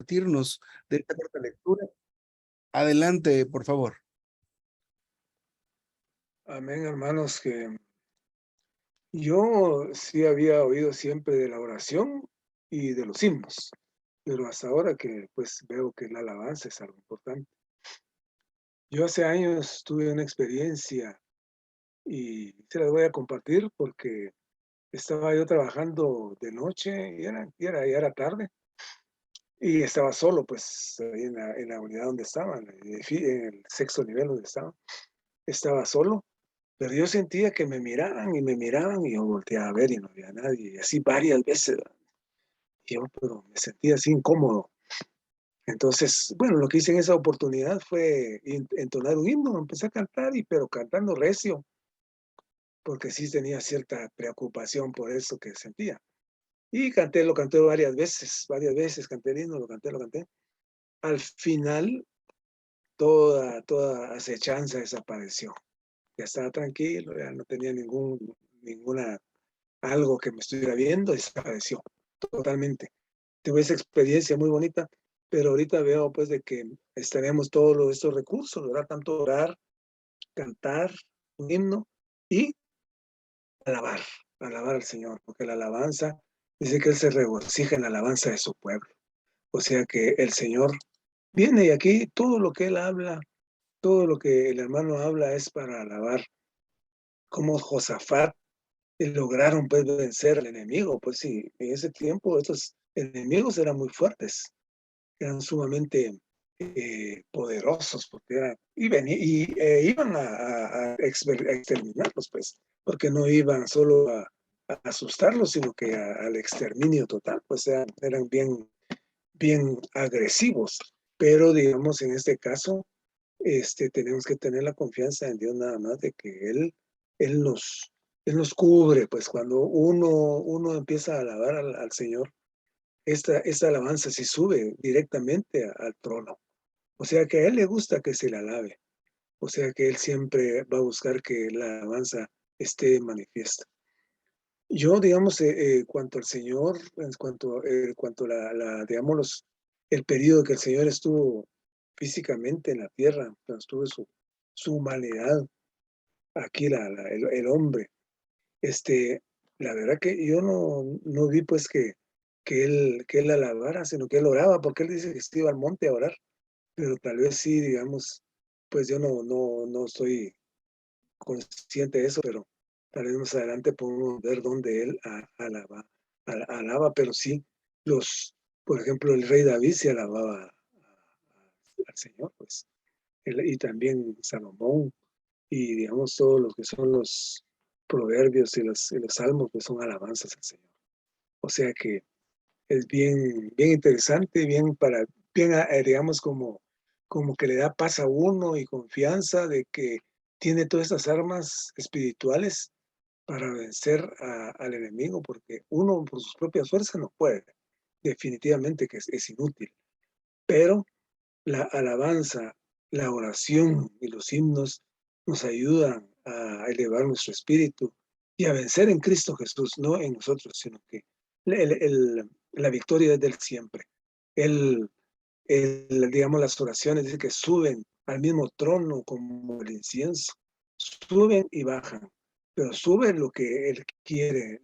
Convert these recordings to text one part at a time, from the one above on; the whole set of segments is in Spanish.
compartirnos de esta corta lectura. Adelante, por favor. Amén, hermanos, que yo sí había oído siempre de la oración y de los himnos, pero hasta ahora que pues veo que la alabanza es algo importante. Yo hace años tuve una experiencia y se las voy a compartir porque estaba yo trabajando de noche y era tarde y estaba solo pues ahí en la unidad donde estaba, en el sexto nivel donde estaba solo. Pero yo sentía que me miraban, y yo volteaba a ver y no había nadie, y así varias veces, ¿verdad? Y yo, pero me sentía así incómodo. Entonces, bueno, lo que hice en esa oportunidad fue entonar un himno, empecé a cantar, pero cantando recio, porque sí tenía cierta preocupación por eso que sentía. Y lo canté varias veces canté el himno, lo canté. Al final, toda acechanza desapareció. Ya estaba tranquilo, ya no tenía ninguna algo que me estuviera viendo, desapareció totalmente. Tuve esa experiencia muy bonita, pero ahorita veo pues de que tenemos todos estos recursos, ¿verdad? Tanto orar, cantar, un himno y alabar, alabar al Señor, porque la alabanza dice que Él se regocija en la alabanza de su pueblo. O sea que el Señor viene y aquí todo lo que Él habla, todo lo que el hermano habla es para alabar, como Josafat lograron pues vencer al enemigo, pues sí, en ese tiempo estos enemigos eran muy fuertes, eran sumamente poderosos, porque iban a exterminarlos, pues, porque no iban solo a asustarlos, sino que al exterminio total, pues eran bien agresivos. Pero digamos, en este caso, tenemos que tener la confianza en Dios nada más de que Él nos, Él nos cubre, pues cuando uno empieza a alabar al Señor, esta alabanza se sube directamente al trono. O sea que a Él le gusta que se le alabe. O sea que Él siempre va a buscar que la alabanza esté manifiesta. Yo, digamos, cuanto al Señor, cuanto digamos, el periodo que el Señor estuvo físicamente en la tierra, cuando estuvo su humanidad, aquí el hombre, este, la verdad que yo no vi pues que él alabara, sino que él oraba, porque él dice que se iba al monte a orar, pero tal vez sí, digamos, pues yo no estoy consciente de eso, pero tal vez más adelante podemos ver dónde él alaba, pero sí, por ejemplo, el rey David se alababa al Señor, pues, y también Salomón, y digamos todos los que son los proverbios y los salmos, pues son alabanzas al Señor. O sea que es bien interesante, digamos, como que le da paz a uno y confianza de que tiene todas estas armas espirituales para vencer al enemigo, porque uno por sus propias fuerzas no puede. Definitivamente que es inútil. Pero la alabanza, la oración y los himnos nos ayudan a elevar nuestro espíritu y a vencer en Cristo Jesús, no en nosotros, sino que la victoria es del siempre. Él, digamos, las oraciones dice que suben al mismo trono como el incienso, suben y bajan, pero sube lo que Él quiere,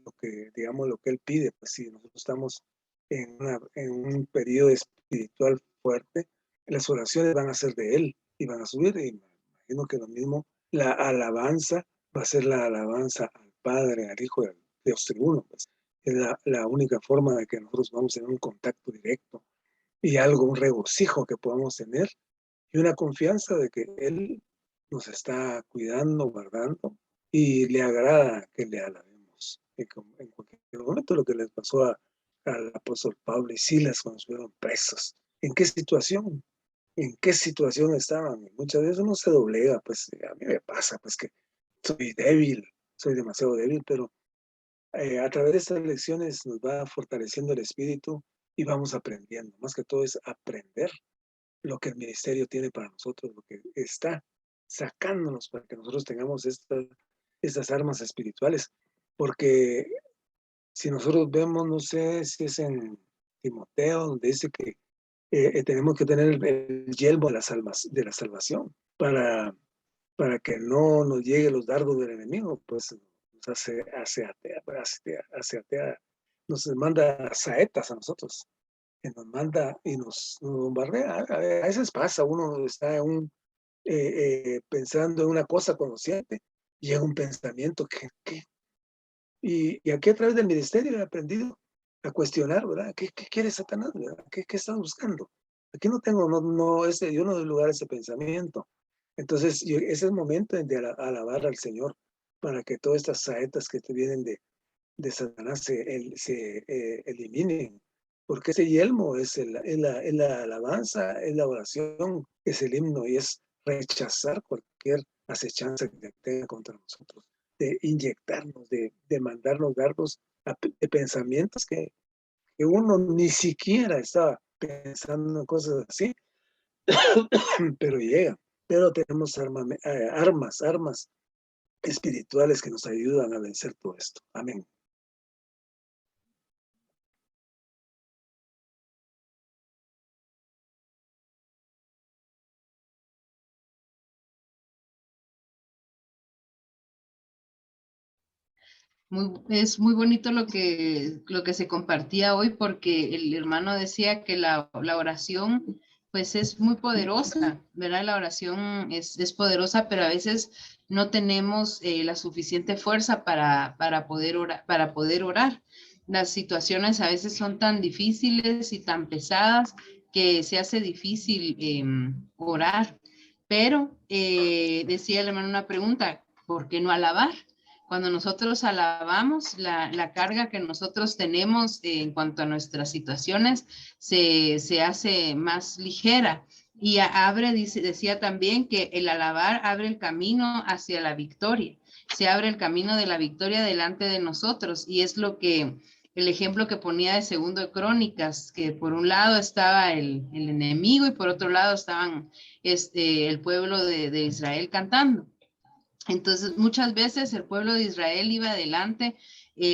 digamos, lo que Él pide. Pues si nosotros estamos en un periodo espiritual fuerte, las oraciones van a ser de Él y van a subir, y me imagino que lo mismo, la alabanza va a ser la alabanza al Padre, al Hijo de Dios triuno, pues. Es la única forma de que nosotros vamos a tener un contacto directo y un regocijo que podamos tener y una confianza de que Él nos está cuidando, guardando y le agrada que le alabemos. En cualquier momento lo que les pasó al apóstol Pablo y Silas cuando estuvieron presos. ¿En qué situación? ¿En qué situación estaban? Y muchas veces uno se doblega, pues a mí me pasa, pues que soy débil, soy demasiado débil, pero a través de estas lecciones nos va fortaleciendo el espíritu y vamos aprendiendo. Más que todo es aprender lo que el ministerio tiene para nosotros, lo que está sacándonos para que nosotros tengamos estas armas espirituales. Porque si nosotros vemos, no sé si es en Timoteo, donde dice que tenemos que tener el yelmo de de la salvación para que no nos lleguen los dardos del enemigo, pues nos hace atea, nos manda saetas a nosotros, que nos manda y nos bombardea. A veces pasa, uno está pensando en una cosa consciente, llega un pensamiento y aquí a través del ministerio he aprendido a cuestionar, ¿verdad? ¿Qué quiere Satanás, verdad? ¿Qué está buscando? Aquí no tengo, yo no doy lugar a ese pensamiento. Entonces, ese es el momento de alabar al Señor para que todas estas saetas que te vienen de Satanás se eliminen. Porque ese yelmo es la alabanza, es la oración, es el himno y es rechazar cualquier acechanza que tenga contra nosotros, de inyectarnos, de mandarnos dardos de pensamientos que uno ni siquiera estaba pensando en cosas así, pero llegan. Pero tenemos armas espirituales que nos ayudan a vencer todo esto. Amén. Es muy bonito lo que se compartía hoy porque el hermano decía que la oración pues es muy poderosa, ¿verdad? La oración es poderosa, pero a veces no tenemos la suficiente fuerza para poder orar. Las situaciones a veces son tan difíciles y tan pesadas que se hace difícil orar. Pero decía el hermano una pregunta, ¿por qué no alabar? Cuando nosotros alabamos, la carga que nosotros tenemos en cuanto a nuestras situaciones se hace más ligera. Y decía también que el alabar abre el camino hacia la victoria. Se abre el camino de la victoria delante de nosotros. Y es el ejemplo que ponía de Segundo de Crónicas, que por un lado estaba el enemigo y por otro lado estaban el pueblo de Israel cantando. Entonces, muchas veces el pueblo de Israel iba adelante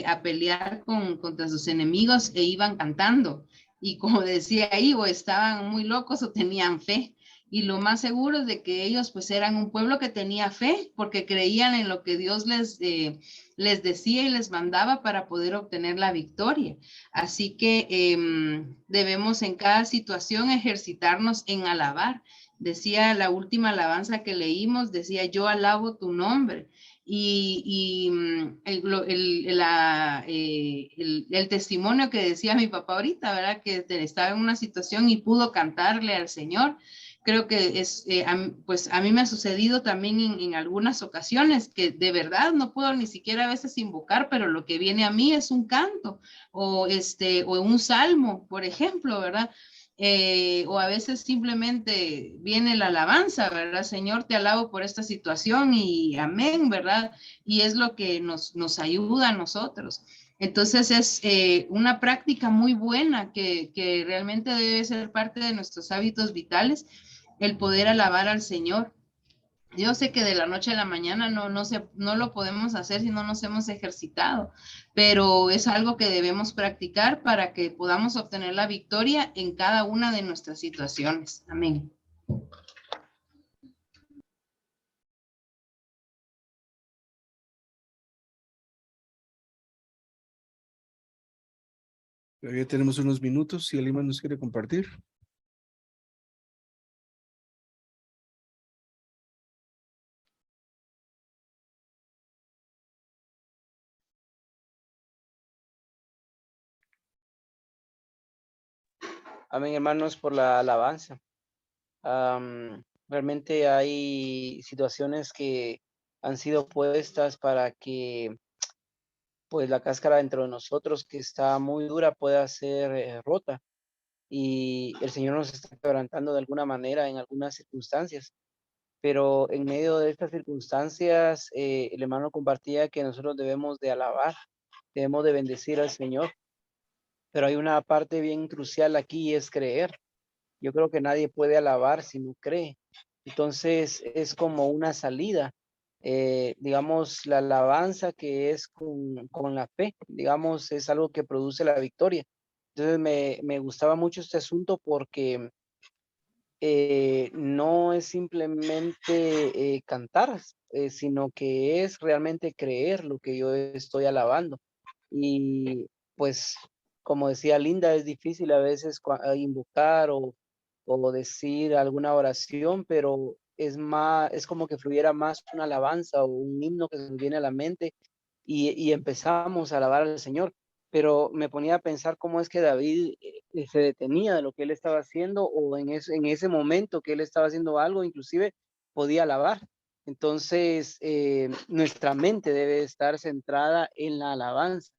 a pelear contra sus enemigos e iban cantando. Y como decía ahí, o estaban muy locos o tenían fe. Y lo más seguro es de que ellos pues eran un pueblo que tenía fe porque creían en lo que Dios les decía y les mandaba para poder obtener la victoria. Así que debemos en cada situación ejercitarnos en alabar. Decía la última alabanza que leímos, decía, yo alabo tu nombre. Y el testimonio que decía mi papá ahorita, ¿verdad? Que estaba en una situación y pudo cantarle al Señor. Creo que pues a mí me ha sucedido también en algunas ocasiones que de verdad no puedo ni siquiera a veces invocar, pero lo que viene a mí es un canto o un salmo, por ejemplo, ¿verdad? O a veces simplemente viene la alabanza, ¿verdad? Señor, te alabo por esta situación y amén, ¿verdad? Y es lo que nos ayuda a nosotros. Entonces es una práctica muy buena que realmente debe ser parte de nuestros hábitos vitales, el poder alabar al Señor. Yo sé que de la noche a la mañana no lo podemos hacer si no nos hemos ejercitado, pero es algo que debemos practicar para que podamos obtener la victoria en cada una de nuestras situaciones. Amén. Todavía tenemos unos minutos si alguien más nos quiere compartir. Amén, hermanos, por la alabanza. Realmente hay situaciones que han sido puestas para que pues la cáscara dentro de nosotros que está muy dura pueda ser rota, y el Señor nos está quebrantando de alguna manera en algunas circunstancias. Pero en medio de estas circunstancias, el hermano compartía que nosotros debemos de alabar, debemos de bendecir al Señor, pero hay una parte bien crucial aquí y es creer. Yo creo que nadie puede alabar si no cree. Entonces es como una salida. Digamos, la alabanza que es con la fe, digamos, es algo que produce la victoria. Entonces me gustaba mucho este asunto porque no es simplemente cantar, sino que es realmente creer lo que yo estoy alabando. Y pues, como decía Linda, es difícil a veces invocar o decir alguna oración, pero es como que fluyera más una alabanza o un himno que se nos viene a la mente y empezamos a alabar al Señor. Pero me ponía a pensar cómo es que David se detenía de lo que él estaba haciendo o en ese momento que él estaba haciendo algo, inclusive podía alabar. Entonces, nuestra mente debe estar centrada en la alabanza.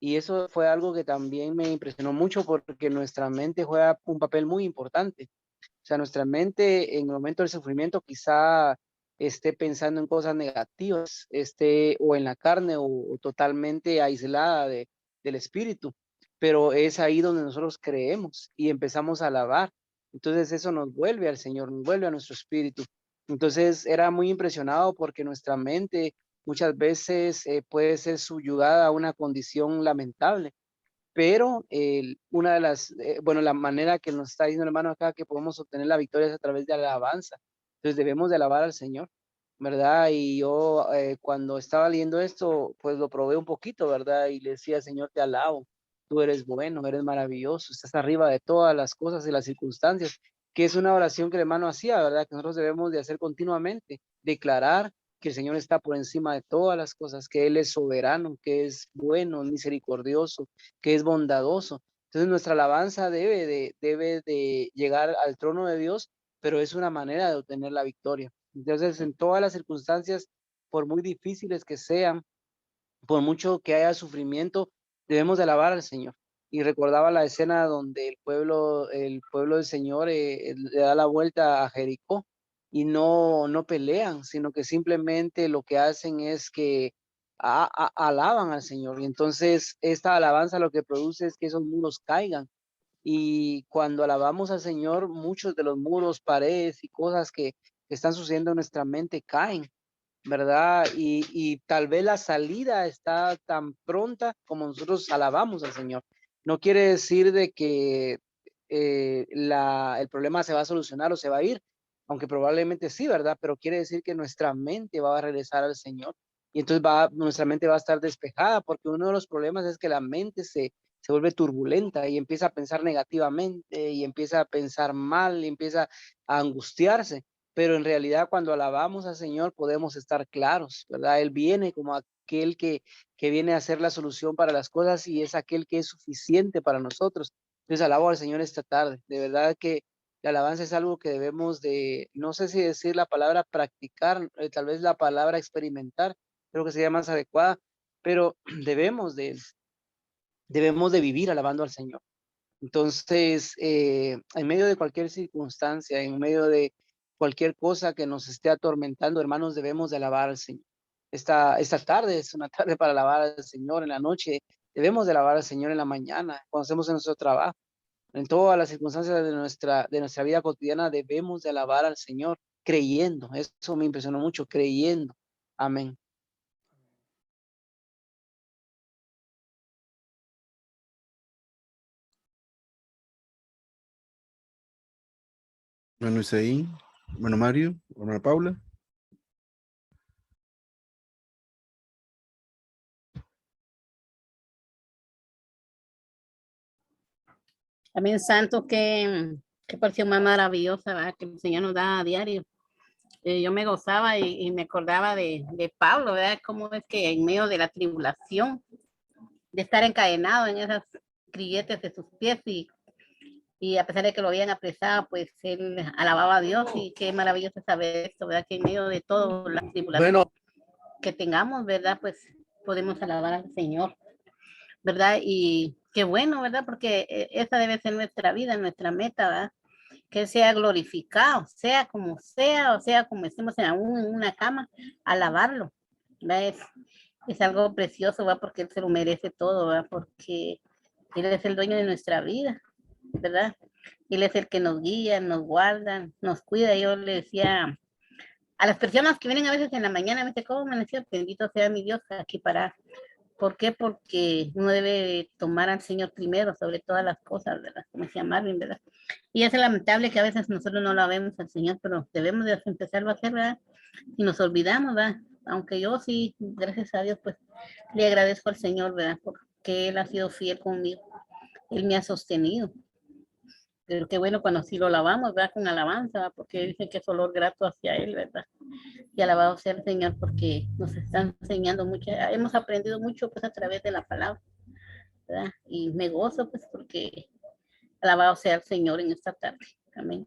Y eso fue algo que también me impresionó mucho porque nuestra mente juega un papel muy importante. O sea, nuestra mente en el momento del sufrimiento quizá esté pensando en cosas negativas, esté o en la carne o totalmente aislada del espíritu, pero es ahí donde nosotros creemos y empezamos a alabar. Entonces eso nos vuelve al Señor, nos vuelve a nuestro espíritu. Entonces era muy impresionado porque nuestra mente muchas veces puede ser subyugada a una condición lamentable, pero una de las, bueno, la manera que nos está diciendo el hermano acá que podemos obtener la victoria es a través de la alabanza. Entonces debemos de alabar al Señor, ¿verdad? Y yo cuando estaba leyendo esto, pues lo probé un poquito, ¿verdad? Y le decía, Señor, te alabo, tú eres bueno, eres maravilloso, estás arriba de todas las cosas y las circunstancias, que es una oración que el hermano hacía, ¿verdad? Que nosotros debemos de hacer continuamente, declarar que el Señor está por encima de todas las cosas, que Él es soberano, que es bueno, misericordioso, que es bondadoso. Entonces nuestra alabanza debe de llegar al trono de Dios, pero es una manera de obtener la victoria. Entonces en todas las circunstancias, por muy difíciles que sean, por mucho que haya sufrimiento, debemos de alabar al Señor. Y recordaba la escena donde el pueblo del Señor le da la vuelta a Jericó y no pelean, sino que simplemente lo que hacen es que alaban al Señor. Y entonces esta alabanza lo que produce es que esos muros caigan. Y cuando alabamos al Señor, muchos de los muros, paredes y cosas que están sucediendo en nuestra mente caen, ¿verdad? Y tal vez la salida está tan pronta como nosotros alabamos al Señor. No quiere decir de que el problema se va a solucionar o se va a ir, aunque probablemente sí, ¿verdad? Pero quiere decir que nuestra mente va a regresar al Señor y entonces nuestra mente va a estar despejada, porque uno de los problemas es que la mente se vuelve turbulenta y empieza a pensar negativamente y empieza a pensar mal y empieza a angustiarse, pero en realidad cuando alabamos al Señor podemos estar claros, ¿verdad? Él viene como aquel que viene a ser la solución para las cosas y es aquel que es suficiente para nosotros. Entonces alabo al Señor esta tarde. De verdad que la alabanza es algo que debemos de, no sé si decir la palabra practicar, tal vez la palabra experimentar, creo que sería más adecuada, pero debemos de vivir alabando al Señor. Entonces, en medio de cualquier circunstancia, en medio de cualquier cosa que nos esté atormentando, hermanos, debemos de alabar al Señor. Esta tarde es una tarde para alabar al Señor, en la noche debemos de alabar al Señor, en la mañana, cuando hacemos en nuestro trabajo, en todas las circunstancias de nuestra vida cotidiana debemos de alabar al Señor, creyendo. Eso me impresionó mucho, creyendo. Amén. Bueno, Isaí, bueno, Mario, hermana Paula. También santo, qué porción más maravillosa, ¿verdad? Que el Señor nos da a diario. Yo me gozaba y me acordaba de Pablo, ¿verdad? Cómo es que en medio de la tribulación, de estar encadenado en esas grilletes de sus pies y a pesar de que lo habían apresado, pues él alababa a Dios y qué maravilloso saber esto, ¿verdad? Que en medio de toda la tribulación que tengamos, ¿verdad? Pues podemos alabar al Señor, ¿verdad? Y qué bueno, ¿verdad? Porque esa debe ser nuestra vida, nuestra meta, ¿verdad? Que sea glorificado, sea como sea, o sea como estemos aún en una cama, alabarlo, ¿verdad? Es algo precioso, ¿verdad? Porque Él se lo merece todo, ¿verdad? Porque Él es el dueño de nuestra vida, ¿verdad? Él es el que nos guía, nos guarda, nos cuida. Yo le decía a las personas que vienen a veces en la mañana, me dice, ¿cómo amaneció? Bendito sea mi Dios aquí para ¿Por qué? Porque uno debe tomar al Señor primero sobre todas las cosas, ¿verdad? Como decía Marvin, ¿verdad? Y es lamentable que a veces nosotros no la vemos al Señor, pero debemos de empezarlo a hacer, ¿verdad? Y nos olvidamos, ¿verdad? Aunque yo sí, gracias a Dios, pues le agradezco al Señor, ¿verdad? Porque Él ha sido fiel conmigo. Él me ha sostenido. Pero qué bueno cuando sí lo alabamos, ¿verdad? Con alabanza, ¿verdad? Porque dice que es olor grato hacia Él, ¿verdad? Y alabado sea el Señor porque nos está enseñando mucho, hemos aprendido mucho pues a través de la palabra, ¿verdad? Y me gozo pues porque alabado sea el Señor en esta tarde. Amén.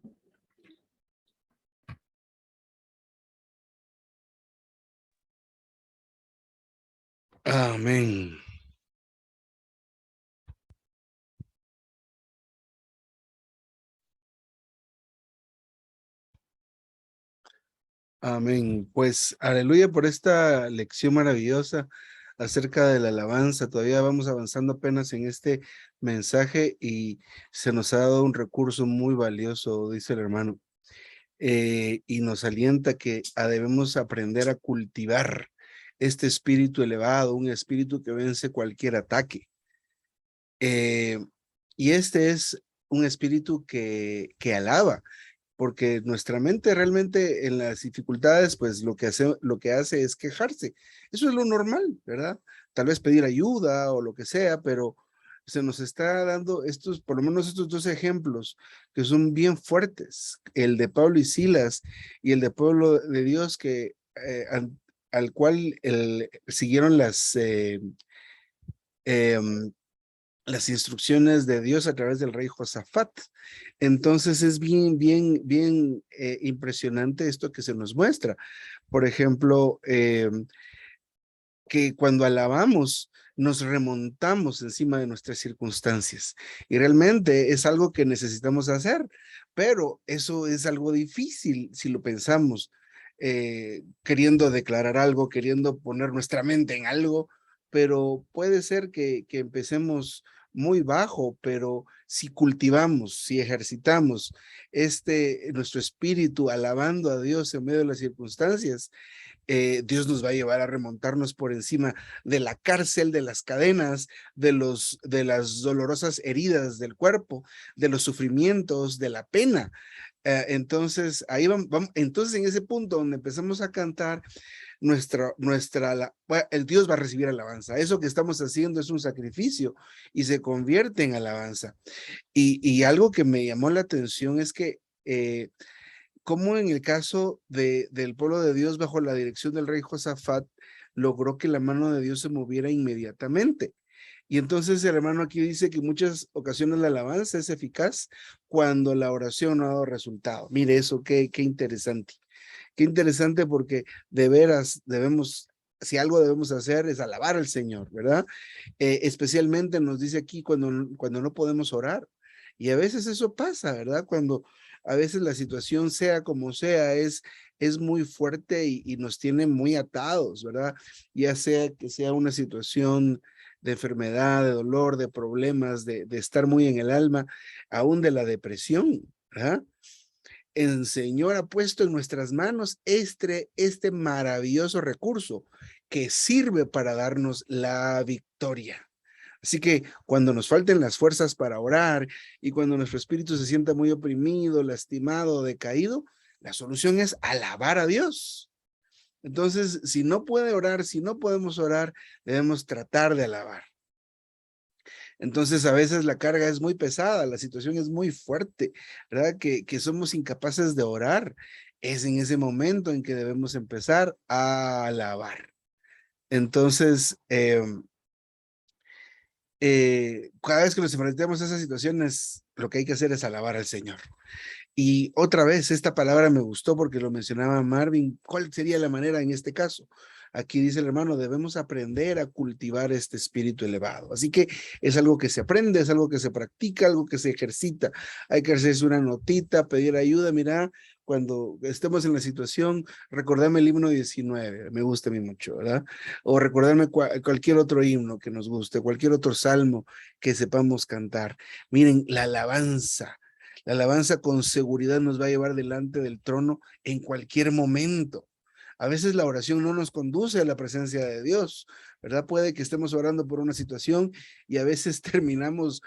Amén. Amén. Pues aleluya por esta lección maravillosa acerca de la alabanza. Todavía vamos avanzando apenas en este mensaje y se nos ha dado un recurso muy valioso, dice el hermano. Y nos alienta que debemos aprender a cultivar este espíritu elevado, un espíritu que vence cualquier ataque. Y este es un espíritu que alaba, porque nuestra mente realmente en las dificultades, pues lo que hace es quejarse. Eso es lo normal, ¿verdad? Tal vez pedir ayuda o lo que sea, pero se nos está dando estos, por lo menos estos dos ejemplos que son bien fuertes, el de Pablo y Silas y el de pueblo de Dios que al cual siguieron las instrucciones de Dios a través del rey Josafat. Entonces es bien impresionante esto que se nos muestra. Por ejemplo, que cuando alabamos nos remontamos encima de nuestras circunstancias y realmente es algo que necesitamos hacer, pero eso es algo difícil si lo pensamos, queriendo declarar algo, queriendo poner nuestra mente en algo, pero puede ser que empecemos muy bajo, pero si cultivamos, si ejercitamos nuestro espíritu alabando a Dios en medio de las circunstancias, Dios nos va a llevar a remontarnos por encima de la cárcel, de las cadenas, de las dolorosas heridas del cuerpo, de los sufrimientos, de la pena. Entonces, ahí vamos, entonces en ese punto donde empezamos a cantar, el Dios va a recibir alabanza. Eso que estamos haciendo es un sacrificio y se convierte en alabanza. Y algo que me llamó la atención es que como en el caso del pueblo de Dios bajo la dirección del rey Josafat, logró que la mano de Dios se moviera inmediatamente. Y entonces el hermano aquí dice que en muchas ocasiones la alabanza es eficaz cuando la oración no ha dado resultado. Mire eso, qué interesante. Qué interesante porque de veras si algo debemos hacer es alabar al Señor, ¿verdad? Especialmente nos dice aquí cuando no podemos orar. Y a veces eso pasa, ¿verdad? Cuando a veces la situación sea como sea, es muy fuerte y nos tiene muy atados, ¿verdad? Ya sea que sea una situación de enfermedad, de dolor, de problemas, de estar muy en el alma, aún de la depresión, ¿verdad? El Señor ha puesto en nuestras manos este maravilloso recurso que sirve para darnos la victoria. Así que cuando nos falten las fuerzas para orar y cuando nuestro espíritu se sienta muy oprimido, lastimado, decaído, la solución es alabar a Dios. Entonces, si no puede orar, si no podemos orar, debemos tratar de alabar. Entonces, a veces la carga es muy pesada, la situación es muy fuerte, ¿verdad? Que somos incapaces de orar. Es en ese momento en que debemos empezar a alabar. Entonces, cada vez que nos enfrentemos a esas situaciones, lo que hay que hacer es alabar al Señor. Y otra vez, esta palabra me gustó porque lo mencionaba Marvin. ¿Cuál sería la manera en este caso? Aquí dice el hermano, debemos aprender a cultivar este espíritu elevado. Así que es algo que se aprende, es algo que se practica, algo que se ejercita. Hay que hacerse una notita, pedir ayuda. Mira, cuando estemos en la situación, recordarme el himno 19, me gusta a mí mucho, ¿verdad? O recordarme cualquier otro himno que nos guste, cualquier otro salmo que sepamos cantar. Miren, la alabanza con seguridad nos va a llevar delante del trono en cualquier momento. A veces la oración no nos conduce a la presencia de Dios, ¿verdad? Puede que estemos orando por una situación y a veces terminamos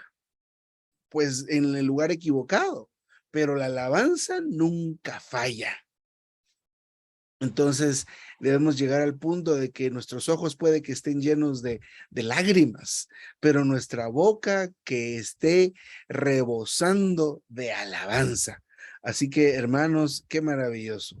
pues en el lugar equivocado, pero la alabanza nunca falla. Entonces debemos llegar al punto de que nuestros ojos puede que estén llenos de lágrimas, pero nuestra boca que esté rebosando de alabanza. Así que, hermanos, qué maravilloso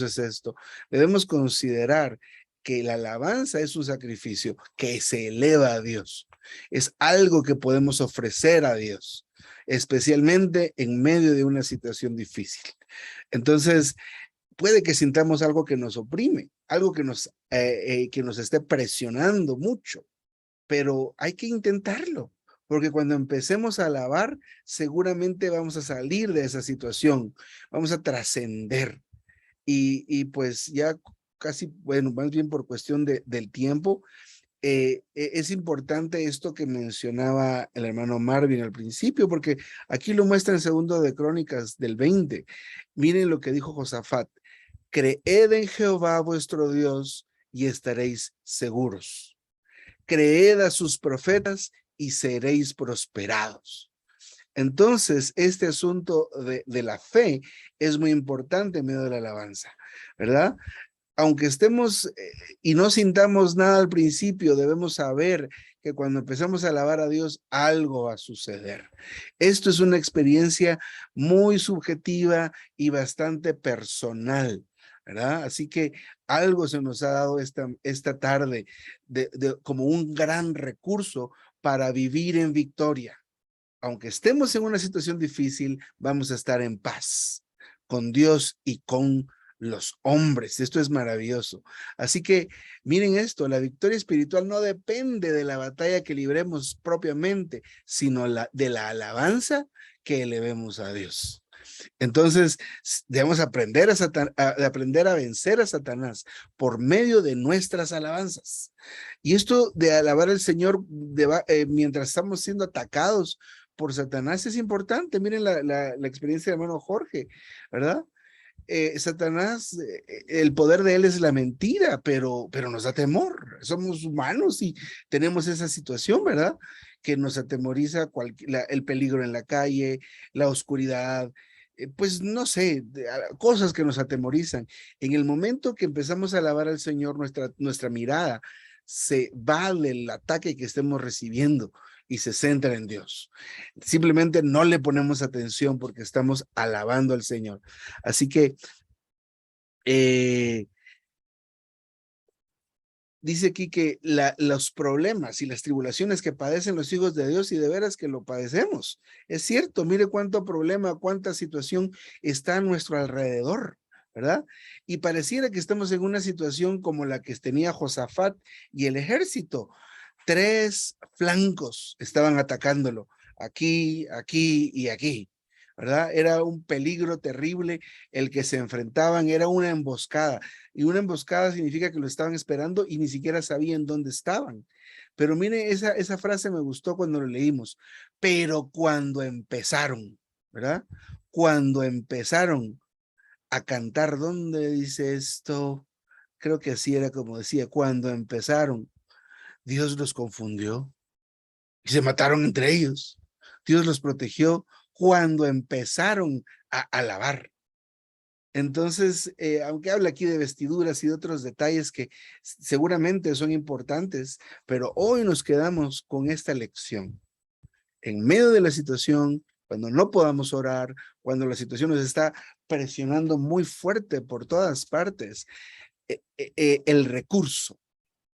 es esto. Debemos considerar que la alabanza es un sacrificio que se eleva a Dios. Es algo que podemos ofrecer a Dios, especialmente en medio de una situación difícil. Entonces, puede que sintamos algo que nos oprime, algo que nos esté presionando mucho, pero hay que intentarlo, porque cuando empecemos a alabar, seguramente vamos a salir de esa situación, vamos a trascender. Y pues ya casi, bueno, más bien por cuestión del tiempo, es importante esto que mencionaba el hermano Marvin al principio, porque aquí lo muestra en 2 de Crónicas del 20. Miren lo que dijo Josafat: creed en Jehová vuestro Dios y estaréis seguros. Creed a sus profetas y seréis prosperados. Entonces, este asunto de la fe es muy importante en medio de la alabanza, ¿verdad? Aunque estemos y no sintamos nada al principio, debemos saber que cuando empezamos a alabar a Dios, algo va a suceder. Esto es una experiencia muy subjetiva y bastante personal, ¿verdad? Así que algo se nos ha dado esta tarde como un gran recurso para vivir en victoria. Aunque estemos en una situación difícil, vamos a estar en paz con Dios y con los hombres. Esto es maravilloso. Así que miren esto, la victoria espiritual no depende de la batalla que libremos propiamente, sino de la alabanza que elevemos a Dios. Entonces, debemos aprender a vencer a Satanás por medio de nuestras alabanzas. Y esto de alabar al Señor mientras estamos siendo atacados por Satanás es importante. Miren la experiencia del hermano Jorge, ¿verdad? Satanás, el poder de él es la mentira, pero nos da temor. Somos humanos y tenemos esa situación, ¿verdad? Que nos atemoriza el peligro en la calle, la oscuridad, pues no sé, cosas que nos atemorizan. En el momento que empezamos a alabar al Señor, nuestra mirada se va del ataque que estemos recibiendo y se centra en Dios. Simplemente no le ponemos atención porque estamos alabando al Señor. Así que dice aquí que los problemas y las tribulaciones que padecen los hijos de Dios, y de veras que lo padecemos. Es cierto, mire cuánto problema, cuánta situación está a nuestro alrededor, ¿verdad? Y pareciera que estamos en una situación como la que tenía Josafat y el ejército. 3 flancos estaban atacándolo, aquí, aquí y aquí, ¿verdad? Era un peligro terrible el que se enfrentaban, era una emboscada, y una emboscada significa que lo estaban esperando y ni siquiera sabían dónde estaban. Pero mire, esa frase me gustó cuando lo leímos, pero cuando empezaron, ¿verdad? Cuando empezaron a cantar, ¿dónde dice esto? Creo que así era como decía, cuando empezaron, Dios los confundió y se mataron entre ellos. Dios los protegió cuando empezaron a alabar. Entonces, aunque habla aquí de vestiduras y de otros detalles que seguramente son importantes, pero hoy nos quedamos con esta lección. En medio de la situación, cuando no podamos orar, cuando la situación nos está presionando muy fuerte por todas partes, el recurso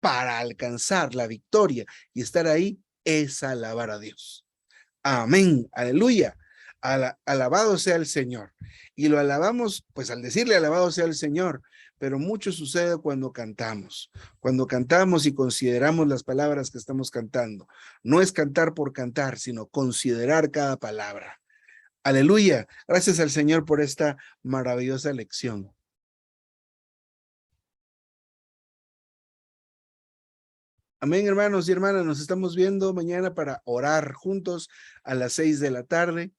para alcanzar la victoria y estar ahí es alabar a Dios. Amén, aleluya. Alabado sea el Señor. Y lo alabamos, pues al decirle alabado sea el Señor, pero mucho sucede cuando cantamos y consideramos las palabras que estamos cantando. No es cantar por cantar, sino considerar cada palabra. Aleluya. Gracias al Señor por esta maravillosa lección. Amén, hermanos y hermanas, nos estamos viendo mañana para orar juntos a las 6 de la tarde.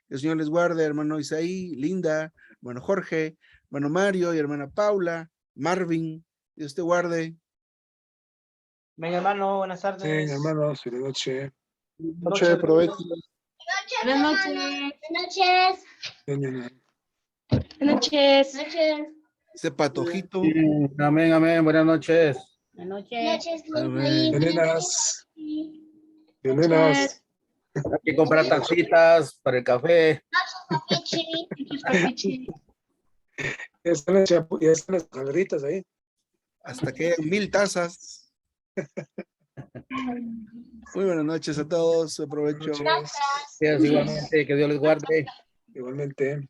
Que el Señor les guarde, hermano Isaí, Linda, hermano Jorge, hermano Mario y hermana Paula. Marvin, Dios te guarde. Venga, hermano, buenas Sí, tardes. hermanos, buenas noches. Noche de provecho. Buenas noches. Buenas Noches. Ese patojito. Amén, amén. Buenas noches. Buenas noches. Amén. Buenas. Buenas. Hay que comprar tacitas para el café. Ya están las calderitas ahí. Hasta que hayan 1000 tazas. Muy buenas noches a todos. Aprovecho. Buenas noches. Igualmente, que Dios les guarde. Igualmente.